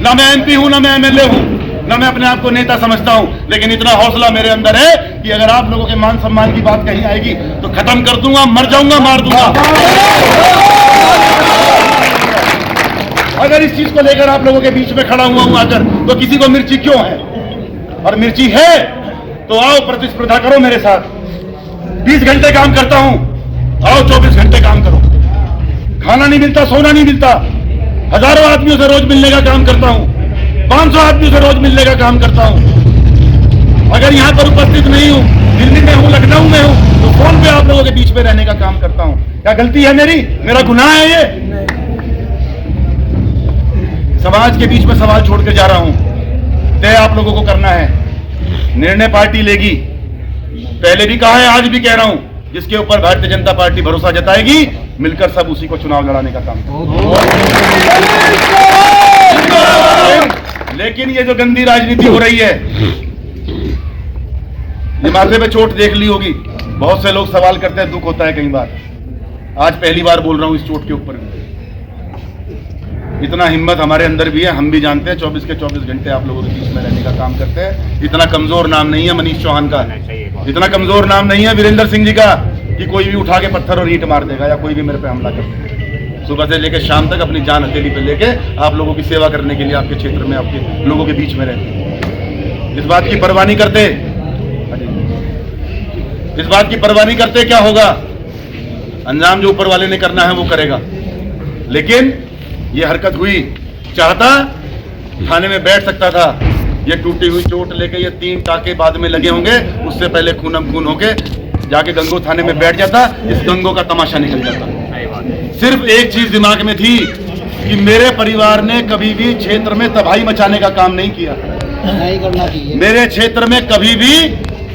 ना मैं एमपी हूं, ना मैं एमएलए हूं, ना मैं अपने आप को नेता समझता हूं, लेकिन इतना हौसला मेरे अंदर है कि अगर आप लोगों के मान सम्मान की बात कहीं आएगी तो खत्म कर दूंगा, मर जाऊंगा, मार दूंगा। अगर इस चीज को लेकर आप लोगों के बीच में खड़ा हुआ हूं आकर, तो किसी को मिर्ची क्यों है? और मिर्ची है तो आओ प्रतिस्पर्धा करो मेरे साथ। 20 घंटे काम करता हूं, आओ 24 घंटे काम करो। खाना नहीं मिलता, सोना नहीं मिलता, हजारों आदमियों से रोज मिलने का काम करता हूं, 500 आदमियों से रोज मिलने का काम करता हूं। अगर यहां पर उपस्थित नहीं हूं, दिल्ली में हूं, लखनऊ में हूं, तो फोन पे आप लोगों के बीच में रहने का काम करता हूं। क्या गलती है मेरी? मेरा गुनाह है ये? समाज के बीच में सवाल छोड़ के जा रहा हूं। तय आप लोगों को करना है, निर्णय पार्टी लेगी। पहले भी कहा है, आज भी कह रहा हूं, जिसके ऊपर भारतीय जनता पार्टी भरोसा जताएगी, मिलकर सब उसी को चुनाव लड़ाने का काम करेंगे। लेकिन ये जो गंदी राजनीति हो रही है, ये माथे पे चोट देख ली होगी। बहुत से लोग सवाल करते हैं, दुख होता है कई बार। आज पहली बार बोल रहा हूं इस चोट के ऊपर भी। इतना हिम्मत हमारे अंदर भी है, हम भी जानते हैं 24 के 24 घंटे आप लोगों के बीच में रहने का काम करते हैं। इतना कमजोर नाम नहीं है मनीष चौहान का, इतना कमजोर नाम नहीं है वीरेंद्र सिंह जी का कि कोई भी उठा के पत्थर और ईंट मार देगा या कोई भी मेरे पे हमला कर देगा। सुबह से लेकर शाम तक अपनी जान हथेली पे लेके आप लोगों की सेवा करने के लिए आपके क्षेत्र में, आपके लोगों के बीच में रहते। इस बात की परवाह नहीं करते, इस बात की परवाह नहीं करते क्या होगा। अंजाम जो ऊपर वाले ने करना है वो करेगा। लेकिन ये हरकत हुई, चाहता थाने में बैठ सकता था। ये टूटी हुई चोट लेके ये 3 टाके बाद में लगे होंगे, उससे पहले खूनम खून होके जाके गंगो थाने में बैठ जाता, इस गंगो का तमाशा निकल जाता। सिर्फ एक चीज दिमाग में थी कि मेरे परिवार ने कभी भी क्षेत्र में तबाही मचाने का काम नहीं किया। नहीं करना चाहिए। मेरे क्षेत्र में कभी भी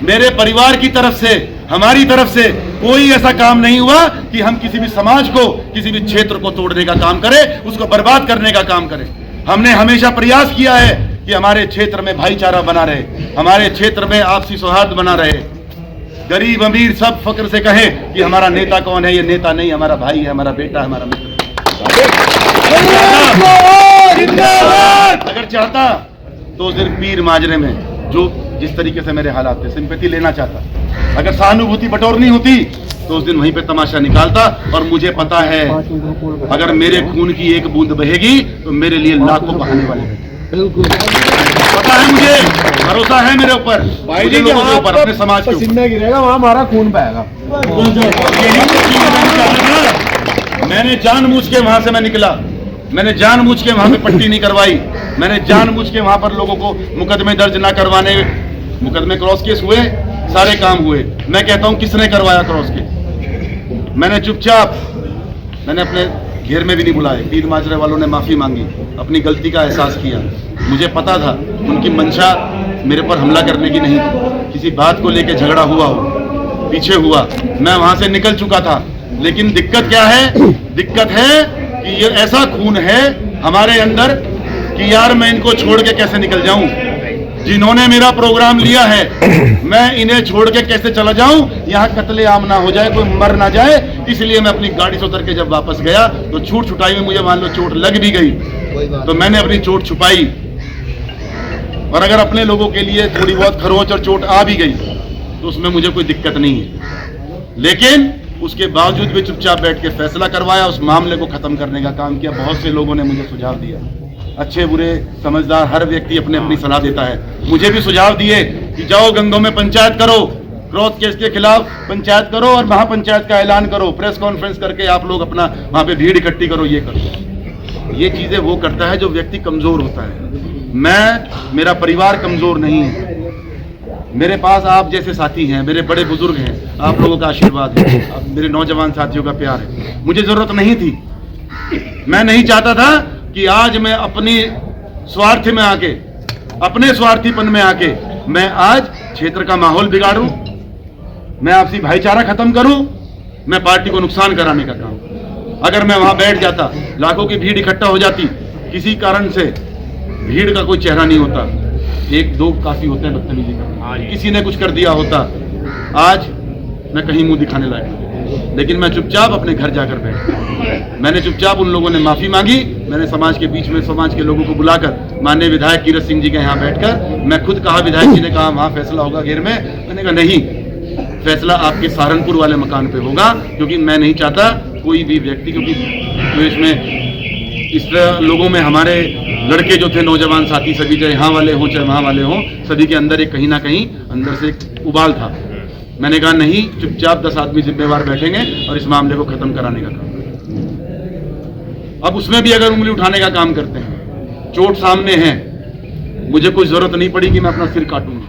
मेरे परिवार की तरफ से, हमारी तरफ से कोई ऐसा काम नहीं हुआ कि हम किसी भी समाज को, किसी भी क्षेत्र को तोड़ने का काम करें, उसको बर्बाद करने का काम करें। हमने हमेशा प्रयास किया है कि हमारे क्षेत्र में भाईचारा बना रहे, हमारे क्षेत्र में आपसी सौहार्द बना रहे। गरीब अमीर सब फक्र से कहे कि हमारा नेता कौन है। ये नेता नहीं, हमारा भाई है, हमारा बेटा है, हमारा मित्र। अगर चाहता तो सिर्फ पीर माजरे में जो जिस तरीके से मेरे हालात थे, सिंपैथी लेना चाहता, अगर सहानुभूति बटोरनी होती तो उस दिन वहीं पे तमाशा निकालता। और मुझे पता है अगर मेरे खून की एक बूंद बहेगी तो मेरे लिए लाखों बहाने वाले हैं। बिल्कुल पता है, मुझे भरोसा है मेरे ऊपर, मुझे लोगों के ऊपर, अपने समाज के ऊपर। गिरेगा वहाँ हमारा खून बहेगा। मैंने जानबूझ के वहां से मैं निकला, मैंने जानबूझ के वहां पे पट्टी नहीं करवाई, मैंने जानबूझ के वहां पर लोगों को मुकदमे दर्ज ना करवाने, मुकदमे क्रॉस केस हुए, सारे काम हुए। मैं कहता हूं किसने करवाया क्रॉस केस? मैंने चुपचाप, मैंने अपने घेर में भी नहीं बुलाए। पीर माजरे वालों ने माफी मांगी, अपनी गलती का एहसास किया। मुझे पता था उनकी मंशा मेरे पर हमला करने की नहीं थी, किसी बात को लेकर झगड़ा हुआ हो, पीछे हुआ, मैं वहां से निकल चुका था। लेकिन दिक्कत क्या है? दिक्कत है कि ये ऐसा खून है हमारे अंदर कि यार मैं इनको छोड़ के कैसे निकल जाऊं। जिन्होंने मेरा प्रोग्राम लिया है, मैं इन्हें छोड़ के कैसे चला जाऊं, यहाँ कत्ले आम ना हो जाए, कोई मर ना जाए। इसलिए मैं अपनी गाड़ी से उतर के जब वापस गया तो छूट छुटाई में मुझे मान लो चोट लग भी गई तो मैंने अपनी चोट छुपाई। और अगर अपने लोगों के लिए थोड़ी बहुत खरोच और चोट आ भी गई तो उसमें मुझे कोई दिक्कत नहीं है। लेकिन उसके बावजूद भी चुपचाप बैठ के फैसला करवाया, उस मामले को खत्म करने का काम किया। बहुत से लोगों ने मुझे सुझाव दिया, अच्छे बुरे समझदार हर व्यक्ति अपनी अपनी सलाह देता है। मुझे भी सुझाव दिए कि जाओ गंगों में पंचायत करो, क्रॉस केस के खिलाफ पंचायत करो और महापंचायत का ऐलान करो, प्रेस कॉन्फ्रेंस करके आप लोग अपना वहां पे भीड़ इकट्ठी करो, ये करो। ये चीजें वो करता है जो व्यक्ति कमजोर होता है। मेरा परिवार कमजोर नहीं है, मेरे पास आप जैसे साथी हैं, मेरे बड़े बुजुर्ग हैं, आप लोगों का आशीर्वाद है, मेरे नौजवान साथियों का प्यार है। मुझे जरूरत नहीं थी, मैं नहीं चाहता था कि आज मैं अपनी स्वार्थ में आके, अपने स्वार्थीपन में आके मैं आज क्षेत्र का माहौल बिगाड़ूं, मैं आपसी भाईचारा खत्म करूं, मैं पार्टी को नुकसान कराने का काम। अगर मैं वहां बैठ जाता, लाखों की भीड़ इकट्ठा हो जाती, किसी कारण से भीड़ का कोई चेहरा नहीं होता, एक दो काफी होते हैं बदतमीजी का, किसी ने कुछ कर दिया होता, आज मैं कहीं मुंह दिखाने लायक। लेकिन मैं चुपचाप अपने घर जाकर बैठ गया। मैंने चुपचाप, उन लोगों ने माफ़ी मांगी, मैंने समाज के बीच में समाज के लोगों को बुलाकर माननीय विधायक कीरत सिंह जी के यहाँ बैठकर मैं खुद कहा, विधायक जी ने कहा वहाँ फैसला होगा घेर में, मैंने कहा नहीं, फैसला आपके सहारनपुर वाले मकान पे होगा, क्योंकि मैं नहीं चाहता कोई भी व्यक्ति, क्योंकि तो इसमें इस तरह लोगों में हमारे लड़के जो थे, नौजवान साथी सभी, चाहे यहाँ वाले हों चाहे वहाँ वाले हों, सभी के अंदर एक कहीं ना कहीं अंदर से एक उबाल था। मैंने कहा नहीं, चुपचाप 10 आदमी जिम्मेवार बैठेंगे और इस मामले को खत्म कराने का काम करेंगे। अब उसमें भी अगर उंगली उठाने का काम करते हैं, चोट सामने है, मुझे कोई जरूरत नहीं पड़ी कि मैं अपना सिर काटूंगा,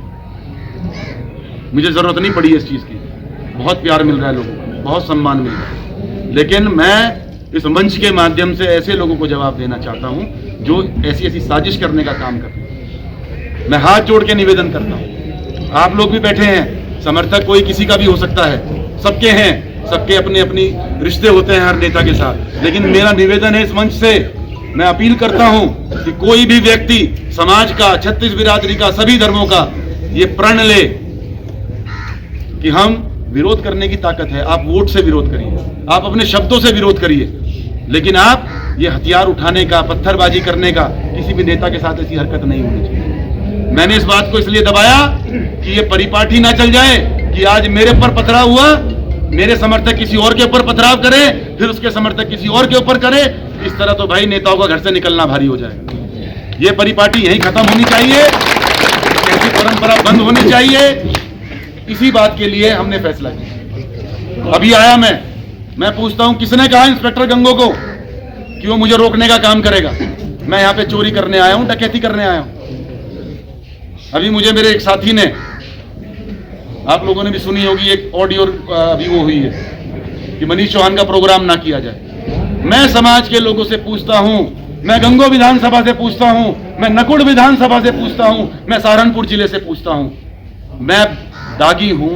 मुझे जरूरत नहीं पड़ी इस चीज की। बहुत प्यार मिल रहा है लोगों को, बहुत सम्मान मिल रहा है, लेकिन मैं इस मंच के माध्यम से ऐसे लोगों को जवाब देना चाहता हूं जो ऐसी ऐसी साजिश करने का काम करते हैं। मैं हाथ जोड़ के निवेदन करता हूं, आप लोग भी बैठे हैं, समर्थक कोई किसी का भी हो सकता है, सबके हैं, सबके अपने अपनी रिश्ते होते हैं हर नेता के साथ, लेकिन मेरा निवेदन है इस मंच से, मैं अपील करता हूं कि कोई भी व्यक्ति समाज का, 36 बिरादरी का, सभी धर्मों का ये प्रण ले कि हम विरोध करने की ताकत है। आप वोट से विरोध करिए, आप अपने शब्दों से विरोध करिए, लेकिन आप ये हथियार उठाने का, पत्थरबाजी करने का, किसी भी नेता के साथ ऐसी हरकत नहीं होनी चाहिए। मैंने इस बात को इसलिए दबाया कि ये परिपाटी ना चल जाए कि आज मेरे ऊपर पथराव हुआ, मेरे समर्थक किसी और के ऊपर पथराव करे, फिर उसके समर्थक किसी और के ऊपर करे। इस तरह तो भाई नेताओं का घर से निकलना भारी हो जाएगा। ये परिपाटी यहीं खत्म होनी चाहिए, ऐसी परंपरा बंद होनी चाहिए। इसी बात के लिए हमने फैसला किया। अभी आया मैं पूछता हूं, किसने कहा इंस्पेक्टर गंगो को कि वो मुझे रोकने का काम करेगा? मैं यहाँ पे चोरी करने आया हूं, डकैती करने आया हूं। अभी मुझे मेरे एक साथी ने, आप लोगों ने भी सुनी होगी, एक ऑडियो अभी वो हुई है कि मनीष चौहान का प्रोग्राम ना किया जाए। मैं समाज के लोगों से पूछता हूं, मैं गंगो विधानसभा से पूछता हूं, मैं नकुड़ विधानसभा से पूछता हूं, मैं सहारनपुर जिले से पूछता हूं, मैं दागी हूं,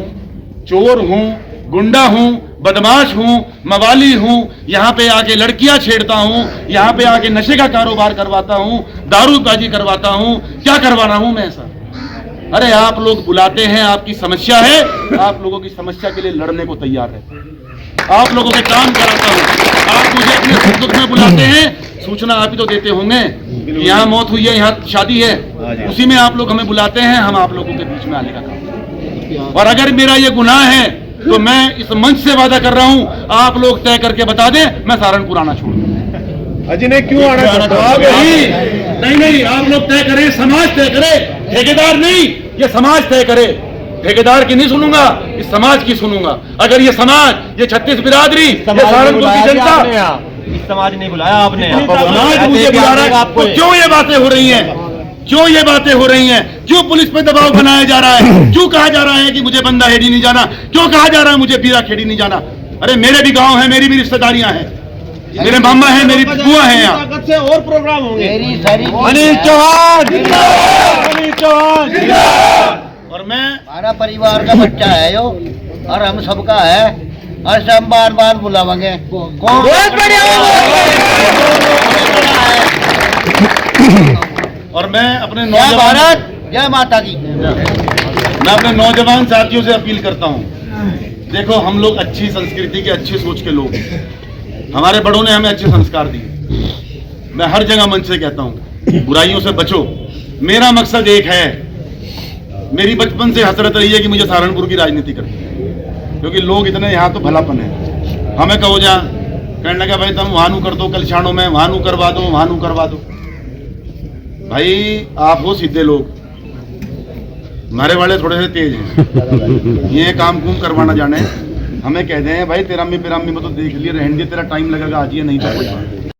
चोर हूं, गुंडा हूं, बदमाश हूं, मवाली हूं, यहाँ पे आके लड़कियां छेड़ता हूं, यहाँ पे आके नशे का कारोबार करवाता हूं, दारूबाजी करवाता हूं, क्या करवा रहा हूं मैं ऐसा? अरे आप लोग बुलाते हैं, आपकी समस्या है, आप लोगों की समस्या के लिए लड़ने को तैयार है, आप लोगों के काम कराता हूं। आप मुझे अपने सुख दुख में बुलाते हैं, सूचना आप ही तो देते होंगे कि यहाँ मौत हुई है, यहाँ शादी है, उसी में आप लोग हमें बुलाते हैं, हम आप लोगों के बीच में आने का काम। और अगर मेरा ये गुनाह है तो मैं इस मंच से वादा कर रहा हूं, आप लोग तय करके बता दें, मैं सहारनपुर आना छोड़ दूं। अजी ने क्यों आना नहीं, आप लोग तय करें, समाज तय करे, ठेकेदार नहीं, ये समाज तय करे। ठेकेदार की नहीं सुनूंगा, इस समाज की सुनूंगा। अगर ये समाज, ये 36 बिरादरी, ये सहारनपुर की जनता, इस समाज नहीं बुलाया आपने, समाज मुझे बुला रहा है, तो क्यों ये बातें हो रही हैं? क्यों ये बातें हो रही हैं? क्यों पुलिस पे दबाव बनाया जा रहा है? क्यों कहा जा रहा है कि मुझे बंदा हेड़ी नहीं जाना? क्यों कहा जा रहा है मुझे बीरा खेड़ी नहीं जाना? अरे मेरे भी गांव है, मेरी भी रिश्तेदारियां हैं, मेरे मामा है, मेरी बुआ है, यहाँ से और प्रोग्राम होंगे। मनीष चौहान, मनीष चौहान। और मैं, हमारा परिवार का बच्चा है जो, और हम सबका है, और हम बार बार बुलावेंगे। बहुत बढ़िया। और मैं अपने जय नौजवान, भारत, जय माता दी। मैं अपने नौजवान साथियों से अपील करता हूं, देखो हम लोग अच्छी संस्कृति के, अच्छी सोच के लोग हैं, हमारे बड़ों ने हमें अच्छे संस्कार दिए। मैं हर जगह मंच से कहता हूं, बुराइयों से बचो। मेरा मकसद एक है, मेरी बचपन से हसरत रही है कि मुझे सहारनपुर की राजनीति करनी है, क्योंकि लोग इतने यहाँ तो भलापन है, हमें कहो जा कहने लगा भाई तुम वहां कर दो, कलछाणों में वहां करवा दो, वहां करवा दो। भाई आप हो सीधे लोग, हमारे वाले थोड़े से तेज हैं, ये काम कुम करवाना जाने, हमें कहते हैं भाई तेरामी पिरामी में तो देख लिए, रहने दे, तेरा टाइम लगेगा, आज ये नहीं तो कोई बात।